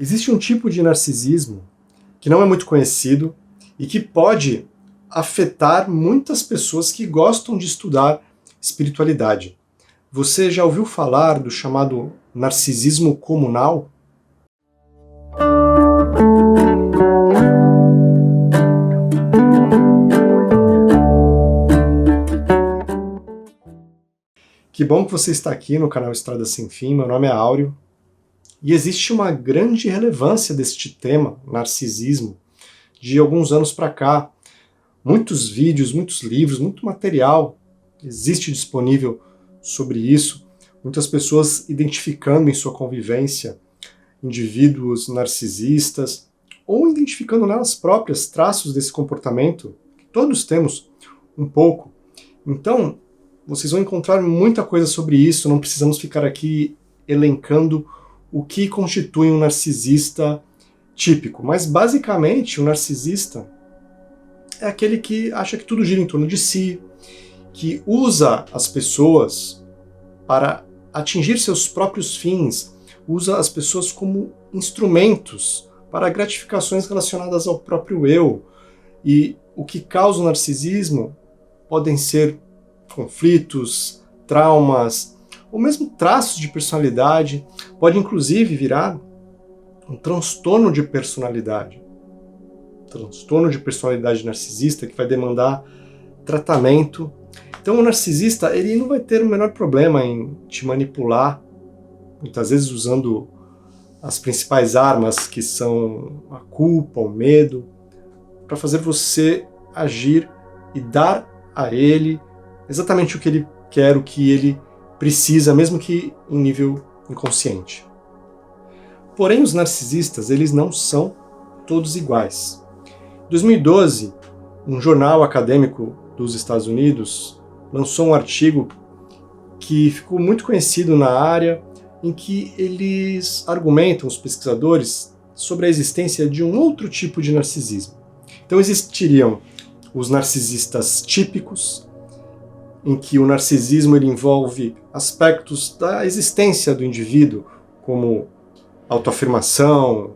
Existe um tipo de narcisismo que não é muito conhecido e que pode afetar muitas pessoas que gostam de estudar espiritualidade. Você já ouviu falar do chamado narcisismo comunal? Que bom que você está aqui no canal Estrada Sem Fim. Meu nome é Áureo. E existe uma grande relevância deste tema, narcisismo, de alguns anos para cá. Muitos vídeos, muitos livros, muito material existe disponível sobre isso. Muitas pessoas identificando em sua convivência indivíduos narcisistas ou identificando nelas próprias traços desse comportamento, que todos temos um pouco. Então, vocês vão encontrar muita coisa sobre isso, não precisamos ficar aqui elencando o que constitui um narcisista típico. Mas, basicamente, o narcisista é aquele que acha que tudo gira em torno de si, que usa as pessoas para atingir seus próprios fins, usa as pessoas como instrumentos para gratificações relacionadas ao próprio eu. E o que causa o narcisismo podem ser conflitos, traumas, ou mesmo traços de personalidade, pode inclusive virar um transtorno de personalidade. Transtorno de personalidade narcisista que vai demandar tratamento. Então o narcisista, ele não vai ter o menor problema em te manipular, muitas vezes usando as principais armas que são a culpa, o medo, para fazer você agir e dar a ele exatamente o que ele quer, o que ele precisa, mesmo que em nível inconsciente. Porém, os narcisistas, eles não são todos iguais. Em 2012, um jornal acadêmico dos Estados Unidos lançou um artigo que ficou muito conhecido na área, em que eles argumentam, os pesquisadores, sobre a existência de um outro tipo de narcisismo. Então existiriam os narcisistas típicos, em que o narcisismo ele envolve aspectos da existência do indivíduo, como autoafirmação,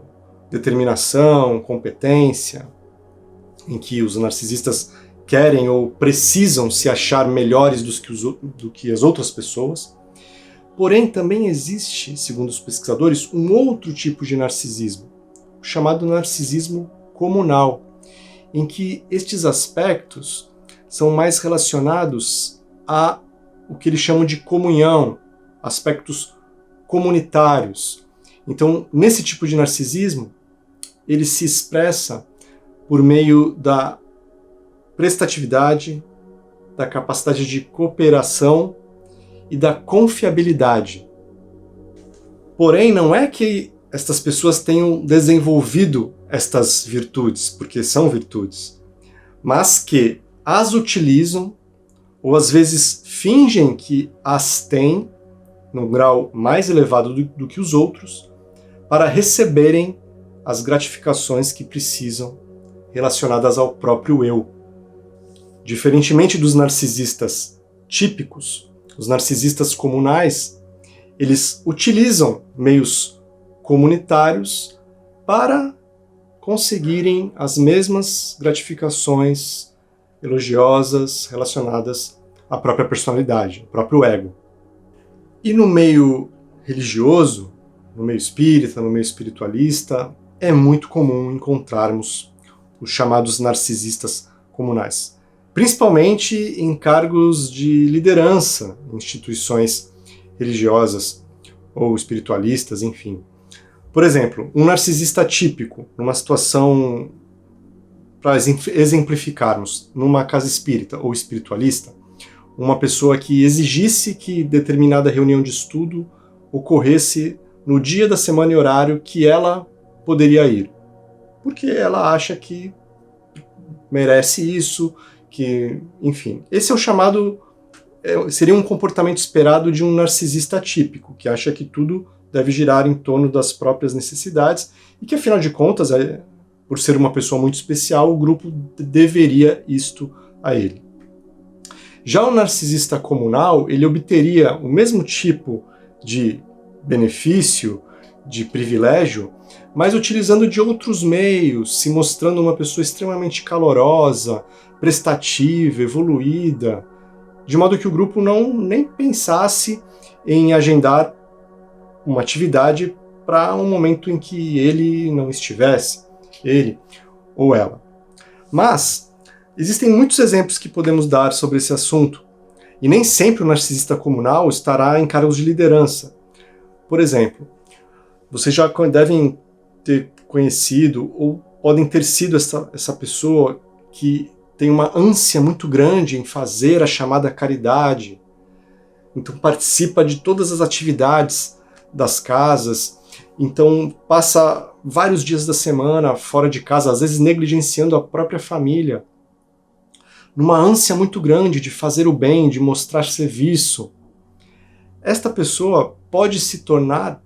determinação, competência, em que os narcisistas querem ou precisam se achar melhores do que as outras pessoas. Porém, também existe, segundo os pesquisadores, um outro tipo de narcisismo, chamado narcisismo comunal, em que estes aspectos são mais relacionados a o que eles chamam de comunhão, aspectos comunitários. Então, nesse tipo de narcisismo, ele se expressa por meio da prestatividade, da capacidade de cooperação e da confiabilidade. Porém, não é que estas pessoas tenham desenvolvido estas virtudes, porque são virtudes, mas que as utilizam ou às vezes fingem que as têm num grau mais elevado do que os outros para receberem as gratificações que precisam relacionadas ao próprio eu. Diferentemente dos narcisistas típicos, os narcisistas comunais, eles utilizam meios comunitários para conseguirem as mesmas gratificações elogiosas relacionadas à própria personalidade, ao próprio ego. E no meio religioso, no meio espírita, no meio espiritualista, é muito comum encontrarmos os chamados narcisistas comunais, principalmente em cargos de liderança em instituições religiosas ou espiritualistas, enfim. Por exemplo, um narcisista típico, numa situação, para exemplificarmos, numa casa espírita ou espiritualista, uma pessoa que exigisse que determinada reunião de estudo ocorresse no dia da semana e horário que ela poderia ir, porque ela acha que merece isso, que, enfim. Esse é o chamado, seria um comportamento esperado de um narcisista típico, que acha que tudo deve girar em torno das próprias necessidades e que, afinal de contas, por ser uma pessoa muito especial, o grupo deveria isto a ele. Já o narcisista comunal, ele obteria o mesmo tipo de benefício de privilégio, mas utilizando de outros meios, se mostrando uma pessoa extremamente calorosa, prestativa, evoluída, de modo que o grupo não nem pensasse em agendar uma atividade para um momento em que ele não estivesse, ele ou ela. Mas existem muitos exemplos que podemos dar sobre esse assunto, e nem sempre o narcisista comunal estará em cargos de liderança. Por exemplo, vocês já devem ter conhecido ou podem ter sido essa pessoa que tem uma ânsia muito grande em fazer a chamada caridade, então participa de todas as atividades das casas, então passa vários dias da semana fora de casa, às vezes negligenciando a própria família, numa ânsia muito grande de fazer o bem, de mostrar serviço. Esta pessoa pode se tornar,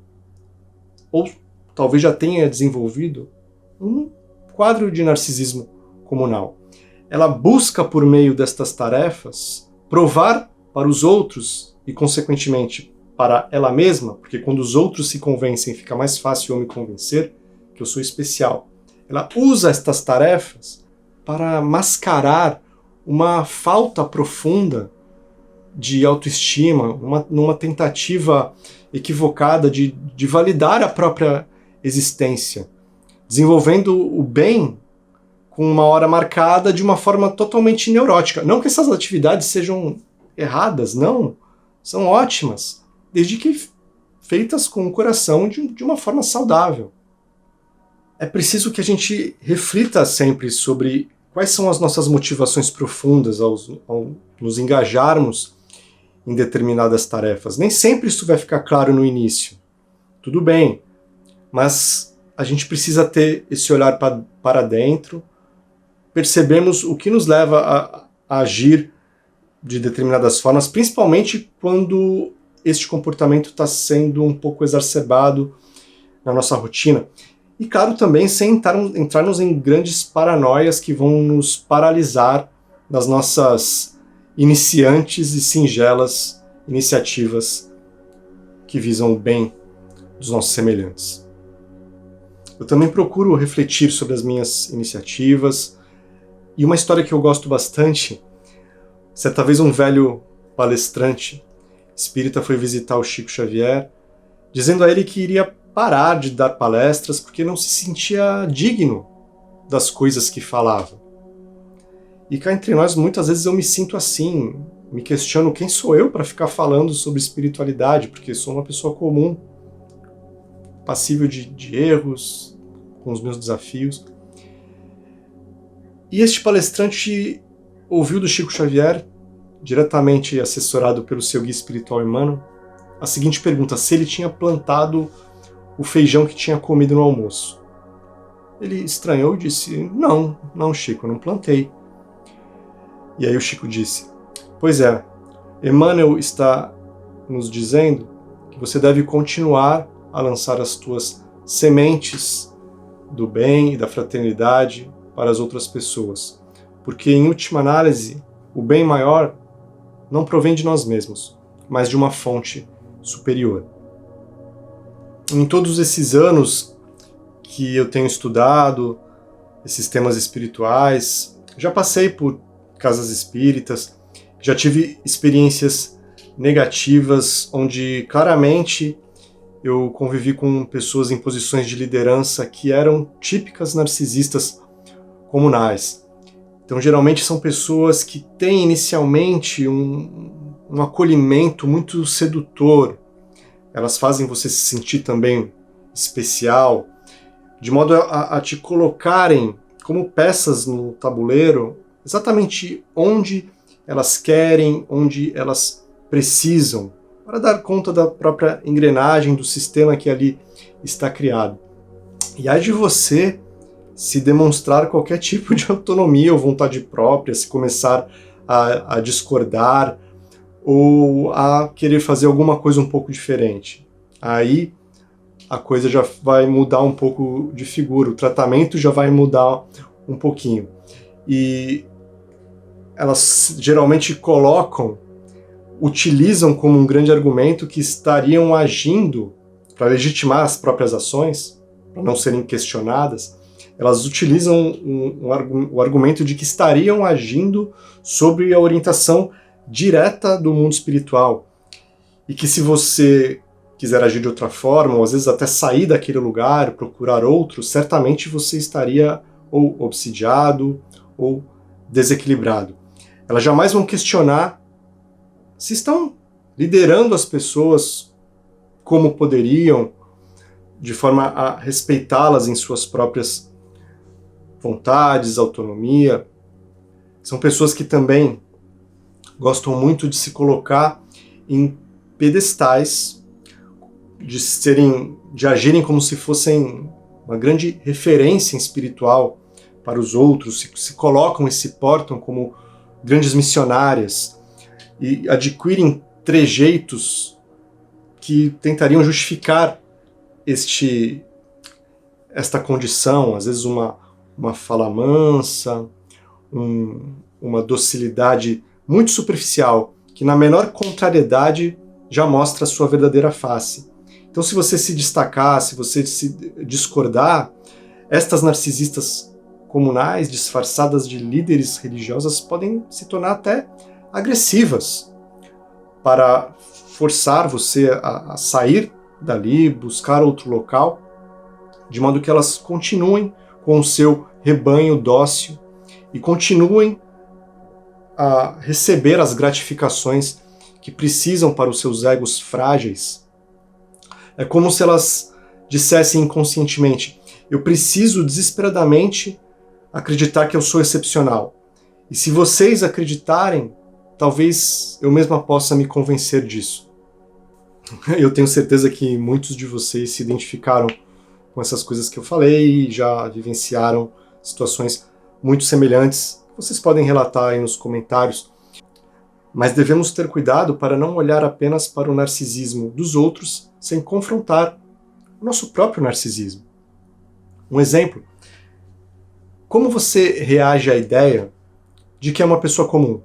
ou talvez já tenha desenvolvido, um quadro de narcisismo comunal. Ela busca, por meio destas tarefas, provar para os outros e, consequentemente, para ela mesma, porque quando os outros se convencem, fica mais fácil eu me convencer que eu sou especial. Ela usa estas tarefas para mascarar uma falta profunda de autoestima, numa tentativa equivocada de validar a própria existência, desenvolvendo o bem com uma hora marcada de uma forma totalmente neurótica. Não que essas atividades sejam erradas, não. São ótimas, desde que feitas com o coração de uma forma saudável. É preciso que a gente reflita sempre sobre quais são as nossas motivações profundas ao nos engajarmos em determinadas tarefas. Nem sempre isso vai ficar claro no início. Tudo bem, mas a gente precisa ter esse olhar para dentro, percebemos o que nos leva a agir de determinadas formas, principalmente quando este comportamento está sendo um pouco exacerbado na nossa rotina. E claro, também sem entrarmos em grandes paranoias que vão nos paralisar nas nossas iniciantes e singelas iniciativas que visam o bem dos nossos semelhantes. Eu também procuro refletir sobre as minhas iniciativas, e uma história que eu gosto bastante, certa vez um velho palestrante espírita foi visitar o Chico Xavier, dizendo a ele que iria parar de dar palestras porque não se sentia digno das coisas que falava. E cá entre nós, muitas vezes eu me sinto assim, me questiono quem sou eu para ficar falando sobre espiritualidade, porque sou uma pessoa comum, passível de erros, com os meus desafios. E este palestrante ouviu do Chico Xavier, diretamente assessorado pelo seu guia espiritual Emmanuel, a seguinte pergunta: se ele tinha plantado o feijão que tinha comido no almoço. Ele estranhou e disse: não, Chico, eu não plantei. E aí o Chico disse: pois é, Emmanuel está nos dizendo que você deve continuar a lançar as tuas sementes do bem e da fraternidade para as outras pessoas, porque em última análise o bem maior não provém de nós mesmos, mas de uma fonte superior. Em todos esses anos que eu tenho estudado esses temas espirituais, já passei por casas espíritas, já tive experiências negativas onde claramente eu convivi com pessoas em posições de liderança que eram típicas narcisistas comunais. Então, geralmente são pessoas que têm inicialmente um acolhimento muito sedutor. Elas fazem você se sentir também especial, de modo a te colocarem como peças no tabuleiro, exatamente onde elas querem, onde elas precisam, para dar conta da própria engrenagem do sistema que ali está criado. E aí de você se demonstrar qualquer tipo de autonomia ou vontade própria, se começar a discordar ou a querer fazer alguma coisa um pouco diferente. Aí a coisa já vai mudar um pouco de figura, o tratamento já vai mudar um pouquinho. E elas geralmente utilizam como um grande argumento que estariam agindo para legitimar as próprias ações, para não serem questionadas, elas utilizam o argumento de que estariam agindo sobre a orientação direta do mundo espiritual. E que se você quiser agir de outra forma, ou às vezes até sair daquele lugar, procurar outro, certamente você estaria ou obsidiado ou desequilibrado. Elas jamais vão questionar se estão liderando as pessoas como poderiam, de forma a respeitá-las em suas próprias vontades, autonomia. São pessoas que também gostam muito de se colocar em pedestais, de agirem como se fossem uma grande referência espiritual para os outros, se colocam e se portam como grandes missionárias e adquirem trejeitos que tentariam justificar esta condição, às vezes uma fala mansa, uma docilidade muito superficial, que na menor contrariedade já mostra a sua verdadeira face. Então, se você se destacar, se você se discordar, estas narcisistas comunais, disfarçadas de líderes religiosas, podem se tornar até agressivas para forçar você a sair dali, buscar outro local, de modo que elas continuem com o seu rebanho dócil e continuem a receber as gratificações que precisam para os seus egos frágeis. É como se elas dissessem inconscientemente: eu preciso desesperadamente acreditar que eu sou excepcional. E se vocês acreditarem, talvez eu mesma possa me convencer disso. Eu tenho certeza que muitos de vocês se identificaram com essas coisas que eu falei e já vivenciaram situações muito semelhantes. Vocês podem relatar aí nos comentários. Mas devemos ter cuidado para não olhar apenas para o narcisismo dos outros sem confrontar o nosso próprio narcisismo. Um exemplo: como você reage à ideia de que é uma pessoa comum,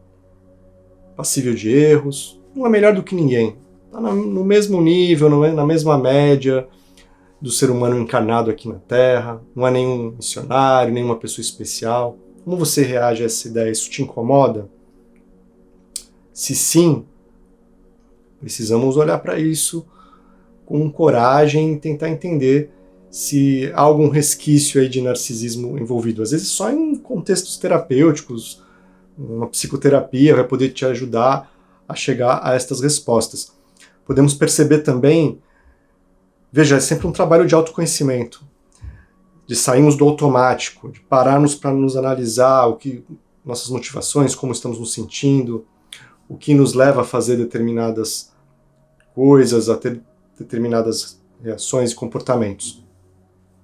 passível de erros, não é melhor do que ninguém, está no mesmo nível, na mesma média do ser humano encarnado aqui na Terra, não é nenhum missionário, nenhuma pessoa especial? Como você reage a essa ideia? Isso te incomoda? Se sim, precisamos olhar para isso com coragem e tentar entender se há algum resquício aí de narcisismo envolvido. Às vezes só em contextos terapêuticos, uma psicoterapia vai poder te ajudar a chegar a estas respostas. Podemos perceber também, veja, é sempre um trabalho de autoconhecimento, de sairmos do automático, de pararmos para nos analisar nossas motivações, como estamos nos sentindo, o que nos leva a fazer determinadas coisas, a ter determinadas reações e comportamentos.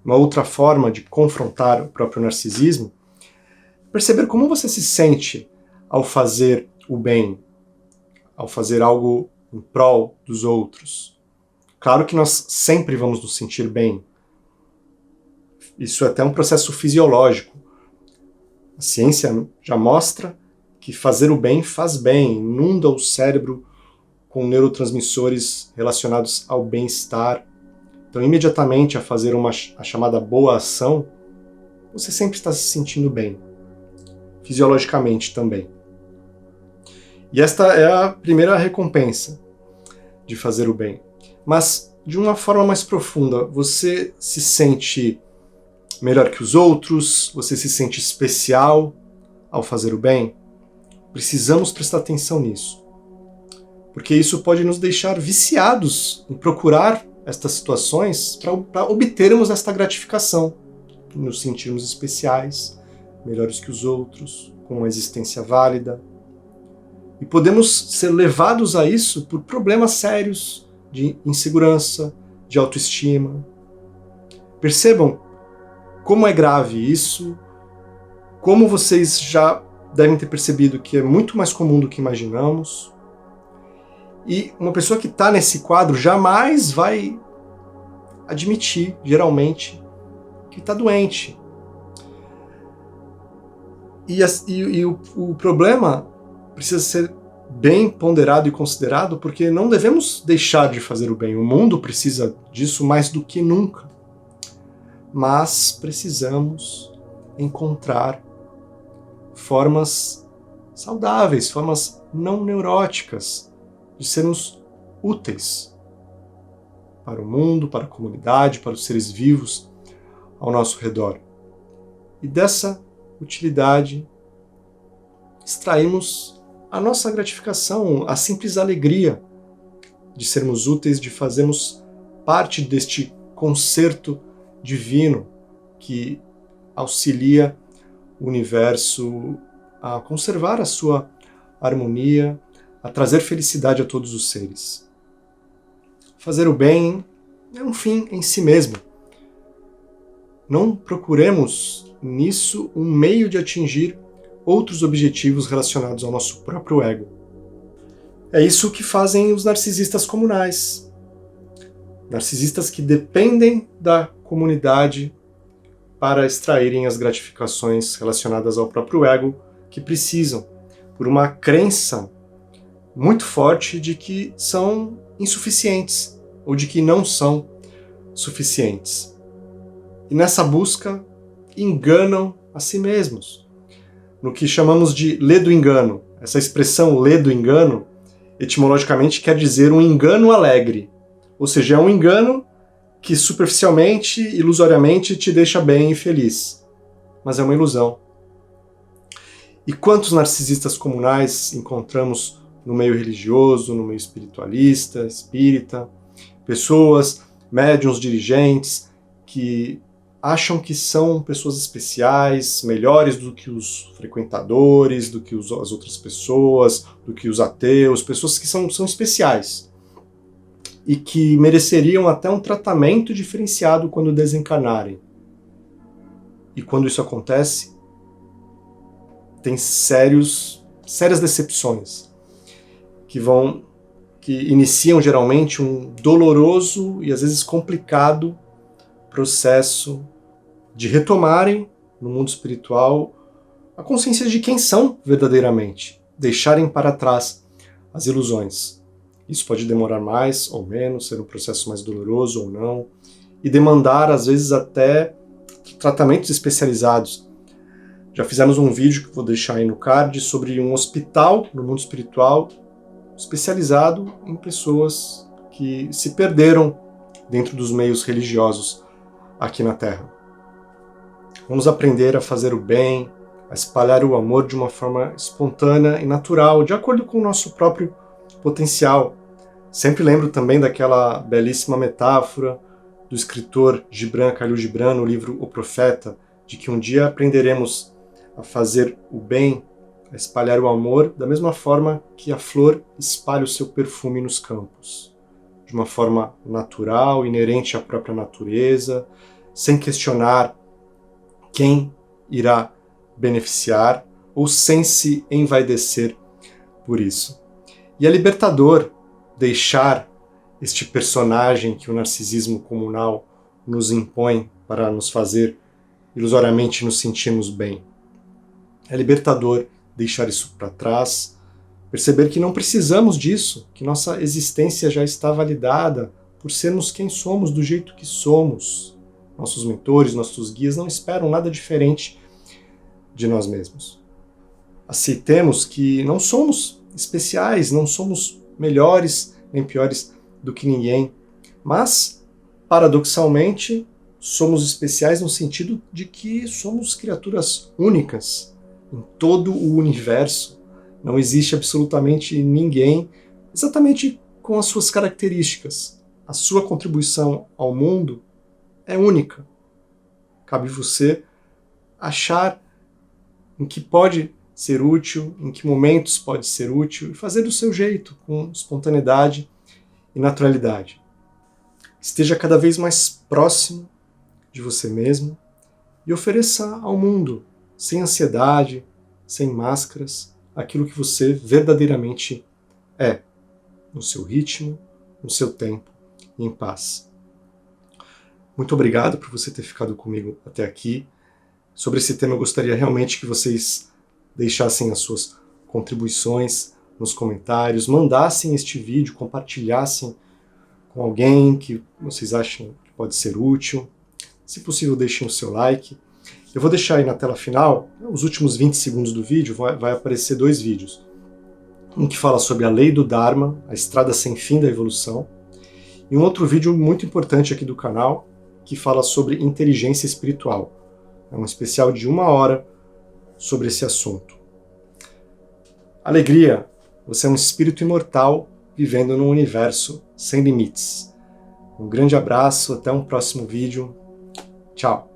Uma outra forma de confrontar o próprio narcisismo é perceber como você se sente ao fazer o bem, ao fazer algo em prol dos outros. Claro que nós sempre vamos nos sentir bem. Isso é até um processo fisiológico. A ciência já mostra que fazer o bem faz bem, inunda o cérebro com neurotransmissores relacionados ao bem-estar. Então, imediatamente a fazer a chamada boa ação, você sempre está se sentindo bem, fisiologicamente também. E esta é a primeira recompensa de fazer o bem. Mas, de uma forma mais profunda, você se sente melhor que os outros? Você se sente especial ao fazer o bem? Precisamos prestar atenção nisso, porque isso pode nos deixar viciados em procurar estas situações para obtermos esta gratificação, nos sentirmos especiais, melhores que os outros, com uma existência válida. E podemos ser levados a isso por problemas sérios de insegurança, de autoestima. Percebam como é grave isso, como vocês já devem ter percebido que é muito mais comum do que imaginamos. E uma pessoa que está nesse quadro jamais vai admitir, geralmente, que está doente. E o problema precisa ser bem ponderado e considerado, porque não devemos deixar de fazer o bem. O mundo precisa disso mais do que nunca. Mas precisamos encontrar formas saudáveis, formas não neuróticas de sermos úteis para o mundo, para a comunidade, para os seres vivos ao nosso redor. E dessa utilidade extraímos a nossa gratificação, a simples alegria de sermos úteis, de fazermos parte deste concerto divino que auxilia o universo a conservar a sua harmonia, a trazer felicidade a todos os seres. Fazer o bem é um fim em si mesmo. Não procuremos nisso um meio de atingir outros objetivos relacionados ao nosso próprio ego. É isso que fazem os narcisistas comunais. Narcisistas que dependem da comunidade para extraírem as gratificações relacionadas ao próprio ego que precisam, por uma crença muito forte de que são insuficientes ou de que não são suficientes. E nessa busca enganam a si mesmos. No que chamamos de lê do engano. Essa expressão lê do engano, etimologicamente, quer dizer um engano alegre. Ou seja, é um engano que superficialmente, ilusoriamente, te deixa bem e feliz. Mas é uma ilusão. E quantos narcisistas comunais encontramos no meio religioso, no meio espiritualista, espírita, pessoas, médiuns, dirigentes, que acham que são pessoas especiais, melhores do que os frequentadores, do que as outras pessoas, do que os ateus, pessoas que são especiais e que mereceriam até um tratamento diferenciado quando desencarnarem. E quando isso acontece, tem sérias decepções que iniciam geralmente um doloroso e às vezes complicado processo de retomarem no mundo espiritual a consciência de quem são verdadeiramente, deixarem para trás as ilusões. Isso pode demorar mais ou menos, ser um processo mais doloroso ou não, e demandar às vezes até tratamentos especializados. Já fizemos um vídeo que vou deixar aí no card sobre um hospital no mundo espiritual especializado em pessoas que se perderam dentro dos meios religiosos aqui na Terra. Vamos aprender a fazer o bem, a espalhar o amor de uma forma espontânea e natural, de acordo com o nosso próprio potencial. Sempre lembro também daquela belíssima metáfora do escritor Gibran Khalil Gibran no livro O Profeta, de que um dia aprenderemos a fazer o bem, a espalhar o amor, da mesma forma que a flor espalha o seu perfume nos campos, de uma forma natural, inerente à própria natureza, sem questionar quem irá beneficiar ou sem se envaidecer por isso. E é libertador deixar este personagem que o narcisismo comunal nos impõe para nos fazer ilusoriamente nos sentirmos bem. É libertador deixar isso para trás, perceber que não precisamos disso, que nossa existência já está validada por sermos quem somos, do jeito que somos. Nossos mentores, nossos guias não esperam nada diferente de nós mesmos. Aceitemos que não somos especiais, não somos melhores nem piores do que ninguém, mas, paradoxalmente, somos especiais no sentido de que somos criaturas únicas em todo o universo. Não existe absolutamente ninguém exatamente com as suas características. A sua contribuição ao mundo é única. Cabe você achar em que pode ser útil, em que momentos pode ser útil e fazer do seu jeito, com espontaneidade e naturalidade. Esteja cada vez mais próximo de você mesmo e ofereça ao mundo, sem ansiedade, sem máscaras, aquilo que você verdadeiramente é, no seu ritmo, no seu tempo e em paz. Muito obrigado por você ter ficado comigo até aqui. Sobre esse tema eu gostaria realmente que vocês deixassem as suas contribuições nos comentários, mandassem este vídeo, compartilhassem com alguém que vocês acham que pode ser útil. Se possível, deixem o seu like. Eu vou deixar aí na tela final, os últimos 20 segundos do vídeo, vai aparecer 2 vídeos. Um que fala sobre a lei do Dharma, a estrada sem fim da evolução, e um outro vídeo muito importante aqui do canal, que fala sobre inteligência espiritual. É um especial de 1 hora sobre esse assunto. Alegria, você é um espírito imortal vivendo num universo sem limites. Um grande abraço, até um próximo vídeo. Tchau!